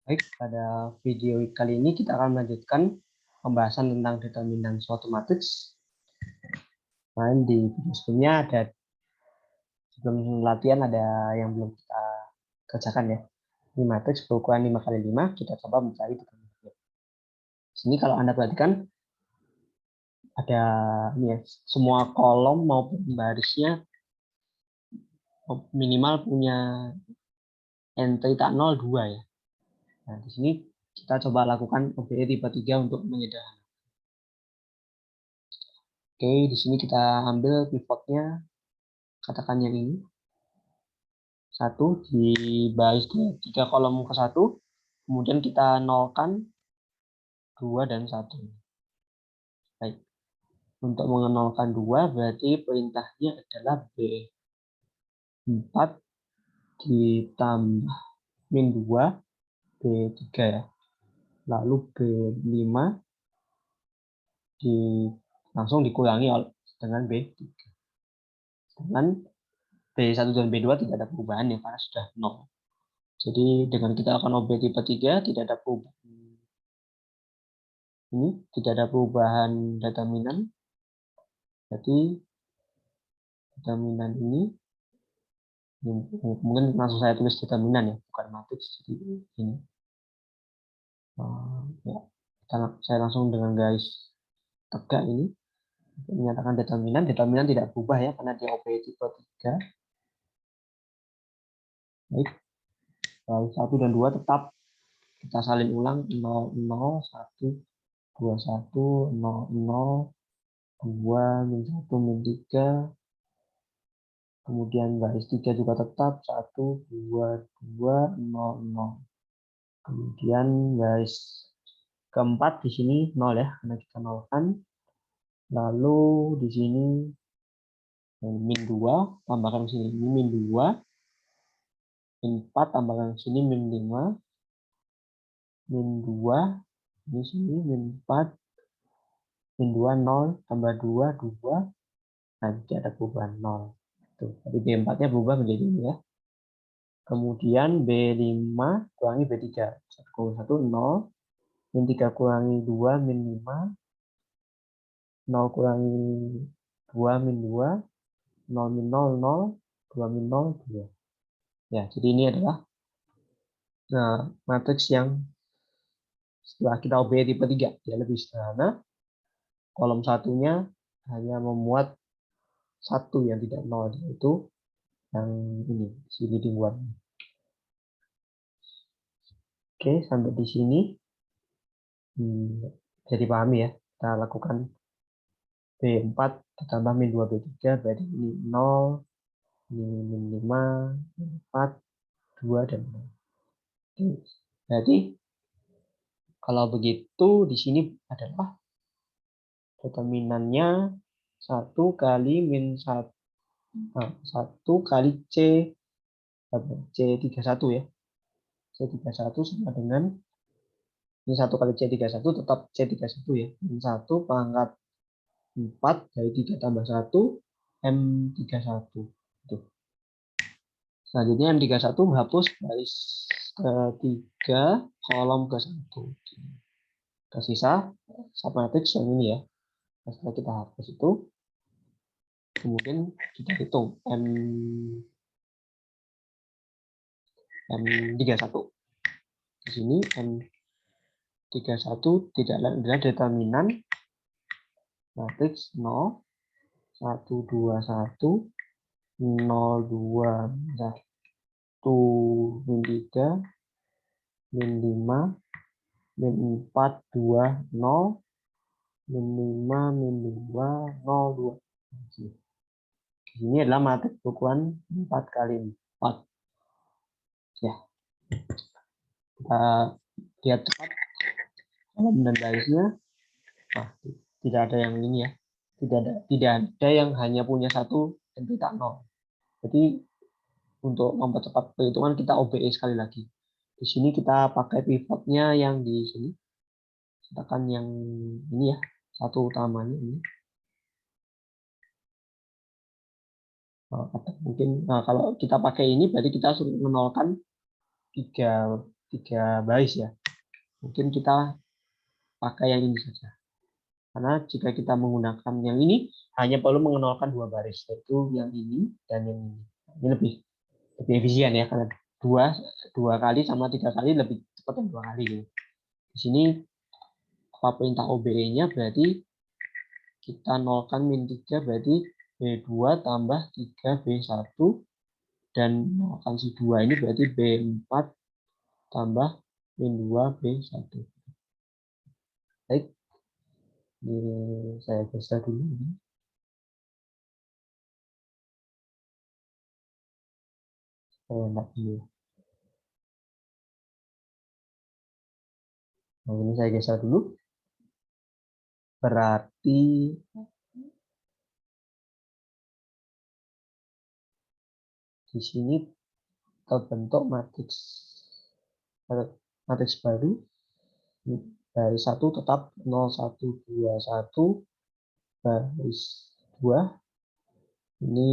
Baik, pada video kali ini kita akan melanjutkan pembahasan tentang determinan suatu matriks. Nah, di video sebelumnya sebelum latihan ada yang belum kita kerjakan ya. Ini matriks berukuran 5x5, kita coba mencari determinannya. Di sini kalau Anda perhatikan ada ini ya, semua kolom maupun barisnya minimal punya entry tak 0 2 ya. Nah, di sini kita coba lakukan OBE tipe 3 untuk menyederhanakan. Oke, di sini kita ambil pivotnya, katakan yang ini. 1 di baris 3 kolom ke 1, kemudian kita nolkan 2 dan 1. Baik. Untuk mengenolkan 2 berarti perintahnya adalah B4 ditambah min 2 B3 ya. Lalu B5 langsung dikurangi dengan B3. Dengan B1 dan B2 tidak ada perubahan ya karena sudah 0. Jadi dengan kita akan OB tipe 3 tidak ada perubahan. Ini tidak ada perubahan determinan. Berarti determinan ini mungkin langsung saya tulis determinan ya, bukan matriks. Jadi ini. Ya, saya langsung dengan garis tegak ini menyatakan determinan. Determinan tidak berubah ya karena dia OB tipe 3. Baik. Lalu 1 dan 2 tetap kita salin ulang 0 0 1 2 1 0 0 2 min 1 min 3. Kemudian garis 3 juga tetap 1 2 2 0 0. Kemudian garis keempat di sini 0 ya karena kita nolkan. Lalu di sini min 2 tambahkan sini ini min 2, min 4 tambahkan sini min 5, min 2 di sini min 4, min 2 0 tambah 2 2. Nanti ada perubahan 0. Tuh, jadi B4-nya berubah menjadi ini ya. Kemudian B5 kurangi B3. 1 0, min 3 kurangi 2 min 5, 0 kurangi 2 min 2, 0 min 0 0, 2 min 0 2. Ya, jadi ini adalah matriks yang setelah kita OB tipe 3, dia lebih sederhana. Kolom satunya hanya memuat 1 yang tidak 0, yaitu yang ini, si leading one. Oke, sampai di sini jadi pahami ya. Kita lakukan B4 ditambah min 2 B3 berarti ini 0, ini min 5, min 4, 2 dan 0. Berarti kalau begitu di sini adalah determinannya 1 kali min 1, 1 kali C31 ya. C31 sama dengan ini 1 kali C31 tetap C31 ya. Min 1 pangkat 4 dari 3 tambah 1 M31. Tuh. Selanjutnya M31 menghapus baris ke-3 kolom ke-1. Tersisa submatriks yang ini ya. Setelah kita hapus itu, kemudian kita hitung M31. Di sini M31 tidak lain adalah determinan matriks 0, 1, 2, 1, 0, 2, 1, min 3, min 5, min 4, 2, 0, min 5, min 2, 0, 2. Ini adalah matriks berukuran 4 kali 4. Ya. Kita lihat cepat kolom dan barisnya. Nah, tidak ada yang ini ya. Tidak ada yang hanya punya 1 dan tidak 0. Jadi untuk mempercepat perhitungan kita OBE sekali lagi. Di sini kita pakai pivotnya yang di sini. Katakan yang ini ya, satu utamanya ini. Mungkin kalau kita pakai ini berarti kita suruh menolkan 3 3 baris ya. Mungkin kita pakai yang ini saja. Karena jika kita menggunakan yang ini, hanya perlu mengenalkan 2 baris, yaitu yang ini dan yang ini. Ini lebih efisien ya, karena dua kali sama 3 kali lebih cepat dari 2 kali. Di sini apa perintah OBE-nya berarti kita nolkan min 3 berarti B2 tambah 3B1 dan nolkan si 2 ini berarti B4 tambah min 2B1. Baik, ini saya geser dulu ini. Saya enggak dulu. Nah, ini saya geser dulu. Berarti di sini terbentuk matriks baru dari 1 tetap 0 1 2 1 baris 2 ini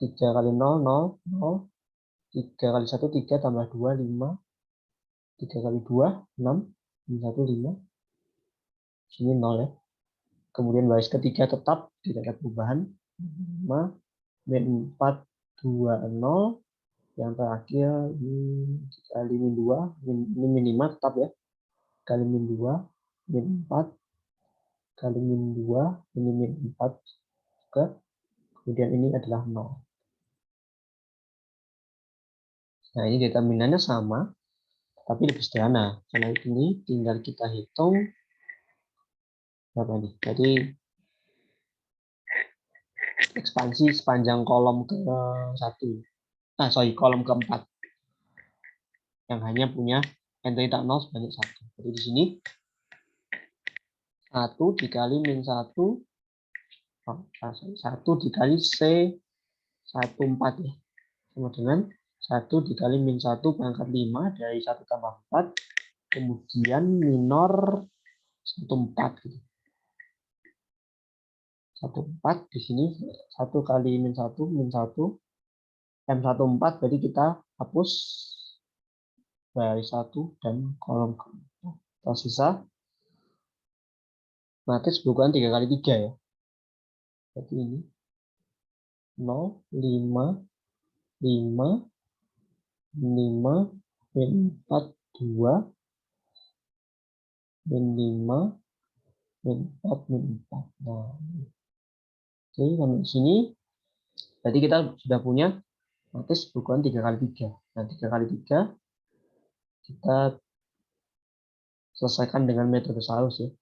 3 kali 0 0 0 3 kali 1 3 tambah 2 5 3 kali 2 6 1 5 sini 0 ya. Kemudian baris ketiga tetap tidak ada perubahan 5 min 4 2 0 yang terakhir ini kali min 2 ini min 5 tetap ya, kali min 2 min 4 kali min 2 ini min 4 juga, kemudian ini adalah 0. Nah ini determinannya sama tapi lebih sederhana, karena ini tinggal kita hitung berapa nih, jadi ekspansi sepanjang kolom kolom keempat yang hanya punya entitas 0 sebanyak 1. Jadi di sini 1 dikali min 1 dikali C14 ya, sama dengan 1 dikali min 1 pangkat 5 dari 1 tambah 4 kemudian minor 14 gitu. 14 di sini 1 kali min 1 M14 berarti kita hapus baris 1 dan kolom keempat. Tersisa matriks berukuran 3 kali 3 ya. Jadi ini 0 5 5 5 min 4 2 min 5 min 4 min 4. Nah, oke, sampai sini berarti kita sudah punya matriks berukuran 3 kali 3. Nah, 3 kali 3 kita selesaikan dengan metode Saus ya.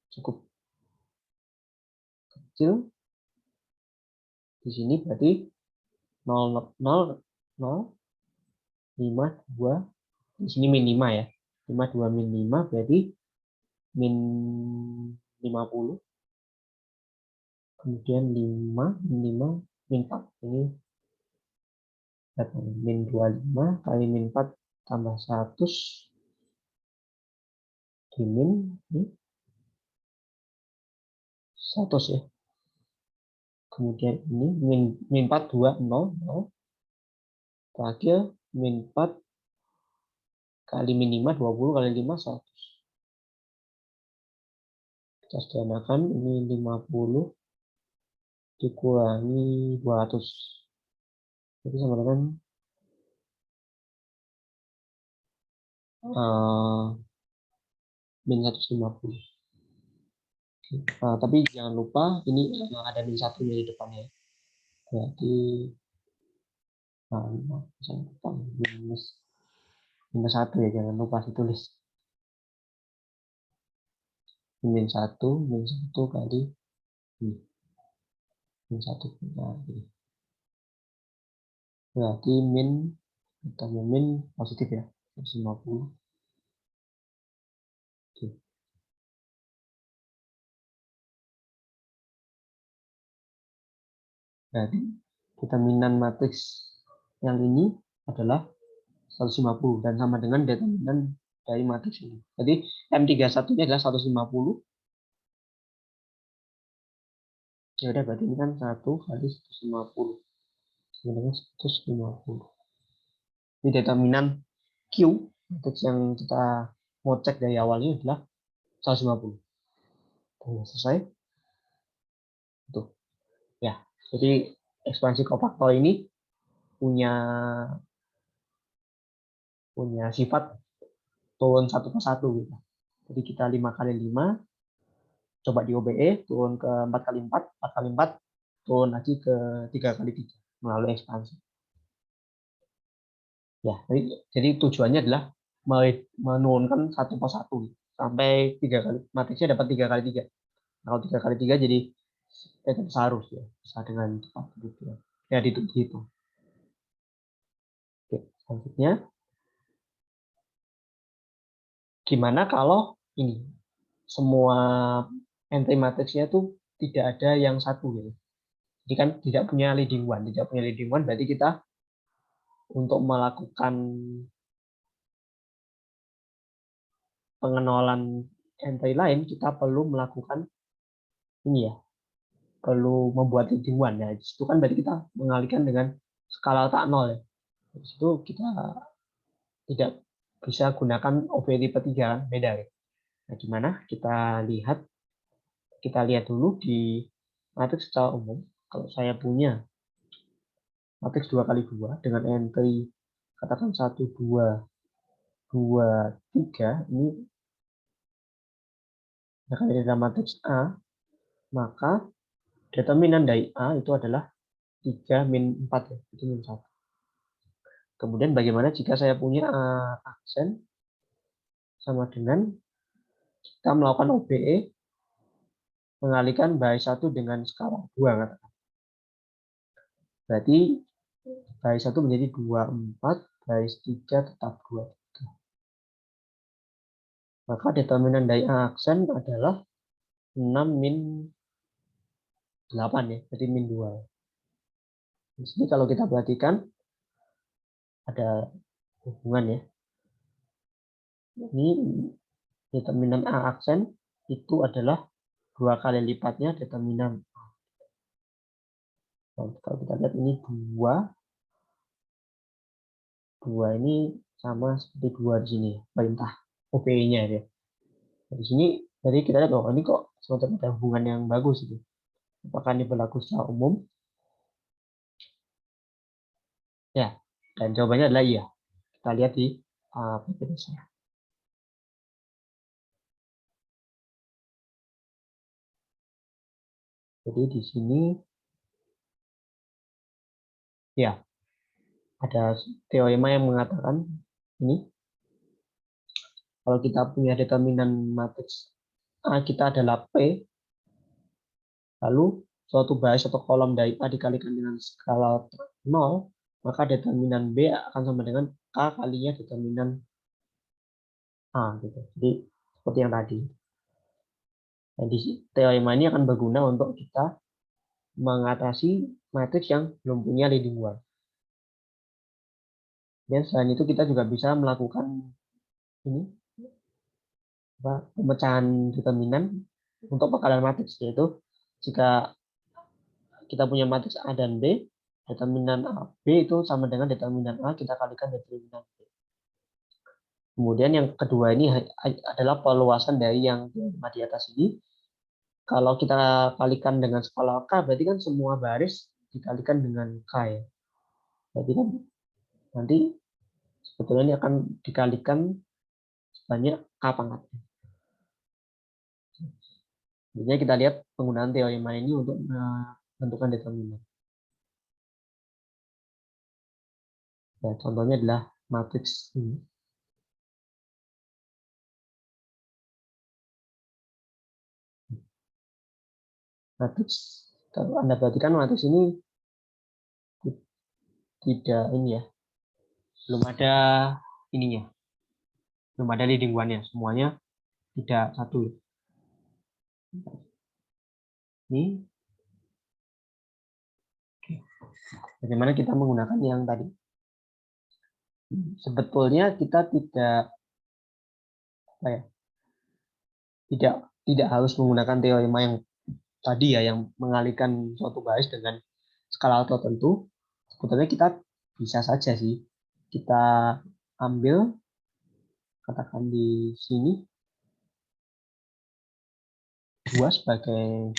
Cukup kecil. Di sini berarti 0 0 0 5 2 di sini min 5 ya. 5 2 min 5 berarti min 50. Kemudian 5 min 5 min 4. Ini min 25 kali min 4 tambah 100 di min ini 100 ya. Kemudian ini min 4 2 0 0. Terakhir min 4 kali min 5 20 kali 5 100. Kita sederhanakan ini 50 dikurangi 200. Jadi sama dengan min 150. Nah, tapi jangan lupa ini ada min 1 di depannya. Berarti minus 1 ya, jangan lupa ditulis. Min 1 kali min 1. Nah, berarti kita min positif ya, 150. Oke. Berarti determinan matriks yang ini adalah 150 dan sama dengan determinan dari matriks ini. Jadi M31-nya adalah 150. Ya udah, berarti ini kan 1 kali 150 sama dengan 150. Ini determinan Q, matriks yang kita mau cek dari awalnya adalah 150. Selesai. Tuh. Ya, jadi ekspansi kofaktor ini punya sifat turun satu ke satu gitu. Jadi kita 5 kali 5 coba di OBE turun ke 4 kali 4, 4 kali 4 turun lagi ke 3 kali 3 melalui ekspansi. Ya, jadi tujuannya adalah menurunkan satu persatu sampai 3 kali, matriksnya dapat 3 kali 3. Nah, kalau 3 kali 3 jadi seharus ya, bisa dengan cepat gitu ya. Ya dihitung. Oke, selanjutnya gimana kalau ini semua entry matriksnya tuh tidak ada yang satu gitu. Jadi kan tidak punya leading one, berarti kita untuk melakukan pengenalan entry lain kita perlu melakukan ini ya, perlu membuat leading one ya. Itu kan berarti kita mengalihkan dengan skala tak nol ya. Di situ kita tidak bisa gunakan OV tipe 3, beda ya. Nah, gimana? Kita lihat dulu di matriks secara umum. Kalau saya punya matriks 2 kali 2 dengan entry katakan 1 2 2 3, ini dalam matriks A, maka determinan dari A itu adalah 3 min 4 ya, itu min 1. Kemudian bagaimana jika saya punya aksen sama dengan kita melakukan OBE mengalihkan baris 1 dengan skala 2 katakan. Berarti baris 1 menjadi 24, baris 3 tetap 2. Maka determinan dari aksen adalah 6 min 8 ya, jadi min 2. Di sini kalau kita perhatikan ada hubungan ya. Ini determinan A aksen itu adalah 2 kali lipatnya determinan A. Nah, kalau kita lihat ini 2 ini sama seperti 2 di sini, perintah OPE-nya ya. Di sini jadi kita lihat, oh ini kok semacam ada hubungan yang bagus itu. Apakah ini berlaku secara umum? Ya, dan jawabannya adalah iya. Kita lihat di PPT saya. Jadi di sini ya ada teorema yang mengatakan ini kalau kita punya determinan matriks A kita adalah P, lalu suatu baris atau kolom dari A dikalikan dengan skala 0, maka determinan B akan sama dengan K kalinya determinan A gitu. Jadi seperti yang tadi. Dan di teorema ini akan berguna untuk kita mengatasi matriks yang belum punya leading one. Dan selain itu kita juga bisa melakukan ini pemecahan determinan untuk pengkalian matriks, yaitu jika kita punya matriks A dan B, determinan A, B itu sama dengan determinan A, kita kalikan determinan B. Kemudian yang kedua ini adalah perluasan dari yang di atas ini. Kalau kita kalikan dengan skala K, berarti kan semua baris dikalikan dengan K ya. Berarti kan nanti sebetulnya ini akan dikalikan sebanyak K pangkatnya. Jadi kita lihat penggunaan teorema ini untuk menentukan determinan. Ya, contohnya adalah matriks ini. Matriks, kalau Anda perhatikan matriks ini tidak ini ya, belum ada ininya, belum ada leading one-nya, semuanya tidak satu. Ini bagaimana kita menggunakan yang tadi. Sebetulnya kita tidak tidak harus menggunakan teorema yang tadi ya, yang mengalihkan suatu baris dengan skala tertentu. Sebetulnya kita bisa saja sih kita ambil, katakan di sini 2 sebagai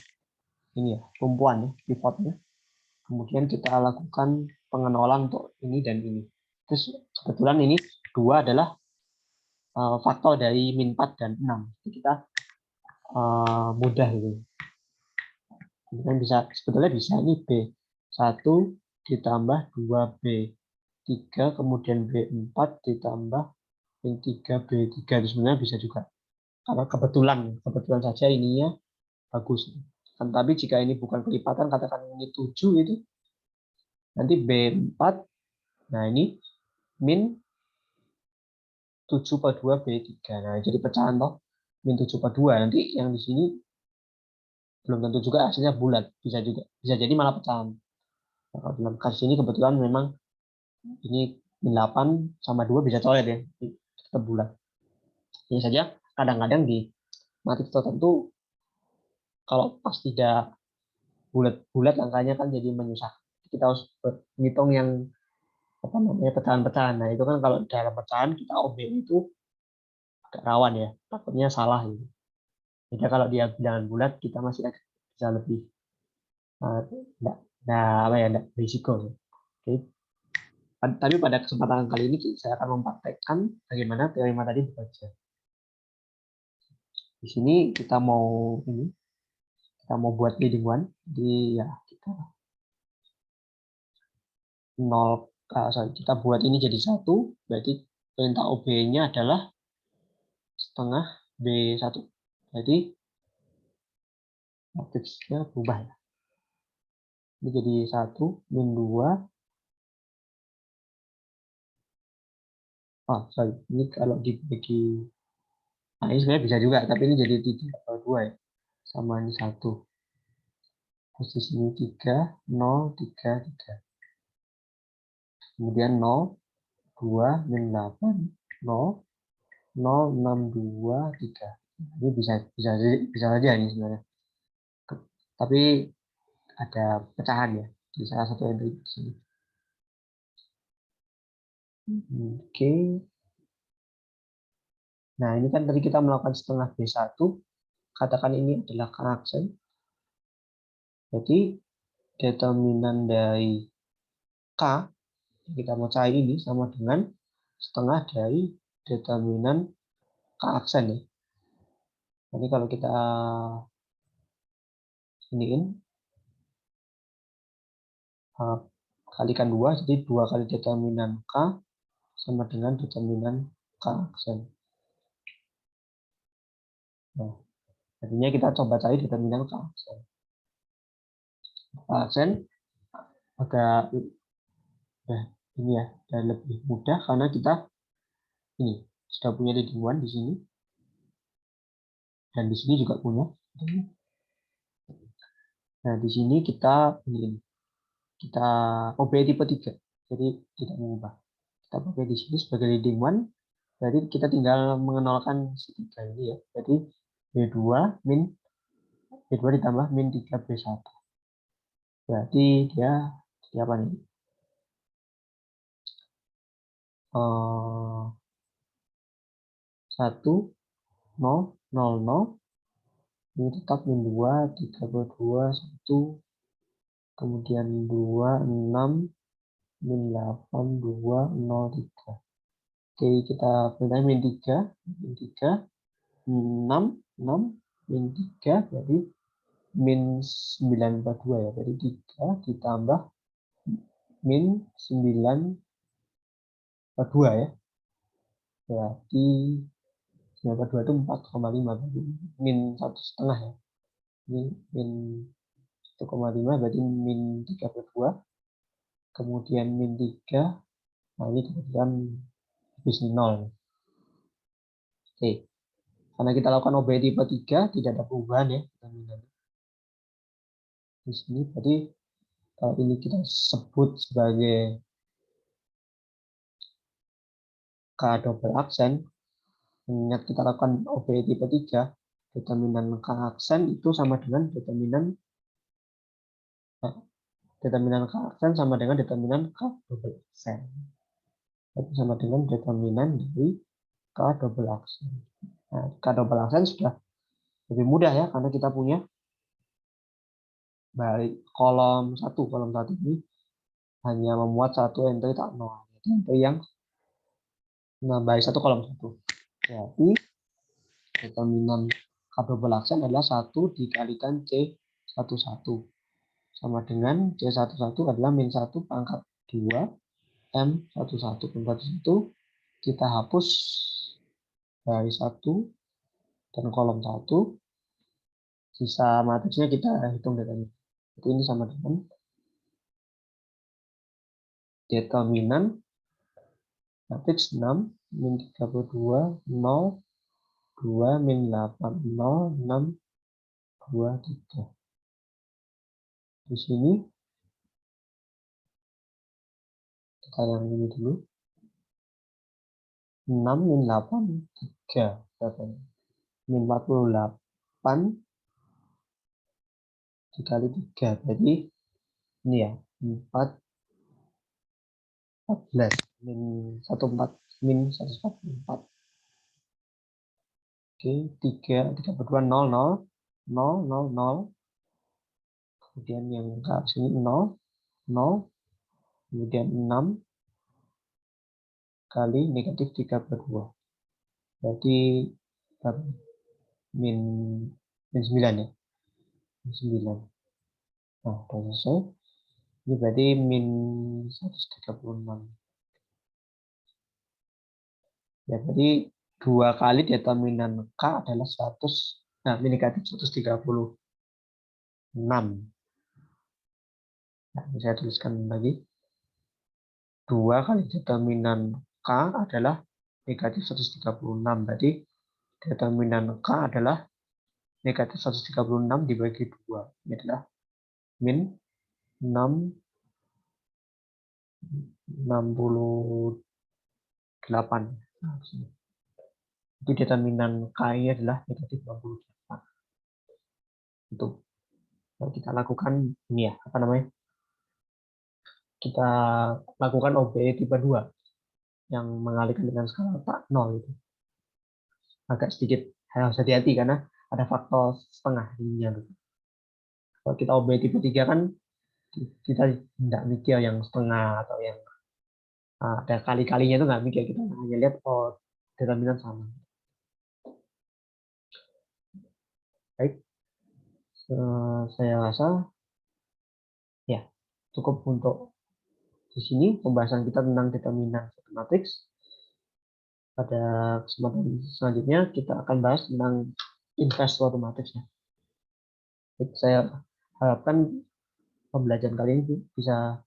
ini ya, tumpuan ya, pivotnya. Kemudian kita lakukan pengenolan untuk ini dan ini. Terus kebetulan ini 2 adalah faktor dari min 4 dan 6. Jadi kita mudah gitu. Kemudian sebetulnya bisa ini B1 ditambah 2B3, kemudian B4 ditambah min 3B3. Itu sebenarnya bisa juga. Karena kebetulan saja ininya bagus. Tapi jika ini bukan kelipatan, katakan ini 7 itu, nanti B4, nah ini min 7 per 2 B3. Nah, jadi pecahan toh, min 7 per 2. Nanti yang di sini belum tentu juga hasilnya bulat. Bisa juga. Bisa jadi malah pecahan. Nah, kalau dalam kasus ini kebetulan memang ini min 8 sama 2 bisa coret ya. Tetap bulat. Ini saja kadang-kadang di matriks tertentu kalau pas tidak bulat-bulat angkanya kan jadi menyusahkan. Kita harus menghitung yang apa namanya pecahan-pecahan. Nah itu kan kalau dalam pecahan kita OB itu agak rawan ya, takutnya salah gitu. Jadi kalau dia bilangan bulat kita masih bisa lebih apa ya, enggak risiko. Oke. Tapi pada kesempatan kali ini saya akan mempraktekkan bagaimana teorema tadi bekerja. Di sini kita mau buat leading one. Jadi ya kita kita buat ini jadi 1, berarti perintah OB-nya adalah setengah B1. Jadi matriksnya berubah ya. Ini jadi 1 min 2. Ini kalau dibagi, nah ini sebenarnya bisa juga, tapi ini jadi 3 per 2 ya. Sama ini 1. Terus di sini 3, 0, 3, 3. Kemudian 0, 2, min 8, 0, 0, 6, 2, 3. Ini bisa saja ini sebenarnya. Tapi ada pecahan ya di salah satu entry di sini. Oke. Nah, ini kan tadi kita melakukan setengah B1. Katakan ini adalah K-aksen. Jadi determinan dari K yang kita mau cari ini sama dengan setengah dari determinan K-aksen ya. Jadi kalau kita iniin kalikan 2, jadi 2 kali determinan K sama dengan determinan K-aksen. Nah, artinya kita coba cari determinan K-aksen. K-aksen agak ini ya, dan lebih mudah karena kita ini sudah punya leading one di sini, dan di sini juga punya. Nah, di sini kita OB tipe 3, jadi tidak mengubah. Kita pakai di sini sebagai leading one, jadi kita tinggal mengenalkan si 3 ini ya. Jadi B2 ditambah min 3 B1. Berarti dia apa nih? 1, 0, 0, 0. Ini tetap min 2, 3 per 2, 1. Kemudian 2, 6, min 8, 2, 0, 3. Oke, kita pindah min 3, 6, 6, min 3, jadi min 9 per 2 ya. Jadi 3 ditambah min 9 per 2 ya. Berarti 9 per 2 itu 4,5. Berarti min 1,5 ya. Ini min 1,5 berarti min 3 per 2. Kemudian min 3. Nah ini kemudian habis 0. Oke. Karena kita lakukan OB tipe 3, tidak ada perubahan ya. Di sini berarti kalau ini kita sebut sebagai K double aksen, ingat kita lakukan OB tipe 3, determinan K aksen itu sama dengan determinan K aksen sama dengan determinan K double aksen. Itu sama dengan determinan dari K double aksen. Nah, K double aksen sudah lebih mudah ya, karena kita punya baik kolom satu ini hanya memuat satu entry tak nol, entry yang menambahi satu kolom satu. Jadi determinan K double aksen adalah 1 dikalikan C11 sama dengan C11 adalah min 1 pangkat 2 M11. M11 kita hapus dari 1 dan kolom 1, sisa matriksnya kita hitung datanya. Jadi ini sama dengan determinan matriks 6 min 32 0 2 min 8 0 6 2 3. Di sini kita yang ini dulu, 6 min 8 3 berapa? Min 48 dikali 3, jadi ini ya 14 min 14 min 144. Oke, 3 berdua 0 0 0 0 0, kemudian yang ke sini 0 0, kemudian 6 kali negatif 32, berarti min 9 ya, min 9. Nah, udah selesai. Ini berarti min 136. Ya, berarti 2 kali determinan K adalah 100, nah min negatif 136. Nah, saya tuliskan lagi. 2 kali determinan K adalah negatif 136. Berarti determinan K adalah negatif 136 dibagi 2. Ini adalah min 68. Nah, jadi determinan K-nya adalah negatif 68. Untuk kita lakukan ini ya, apa namanya? Kita lakukan OBE tipe 2 yang mengalihkan dengan skala tak 0 itu. Agak sedikit harus hati-hati karena ada faktor setengah ininya gitu. Kalau kita OBE tipe 3 kan kita tidak mikir yang setengah atau yang ada kali-kalinya itu nggak mikir, kita hanya lihat oh determinan sama. Baik, saya rasa ya cukup untuk di sini pembahasan kita tentang determinan satu matriks. Pada kesempatan selanjutnya kita akan bahas tentang inverse suatu matriksnya. Saya harapkan pembelajaran kali ini bisa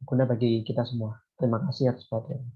berguna bagi kita semua. Terima kasih atas perhatiannya.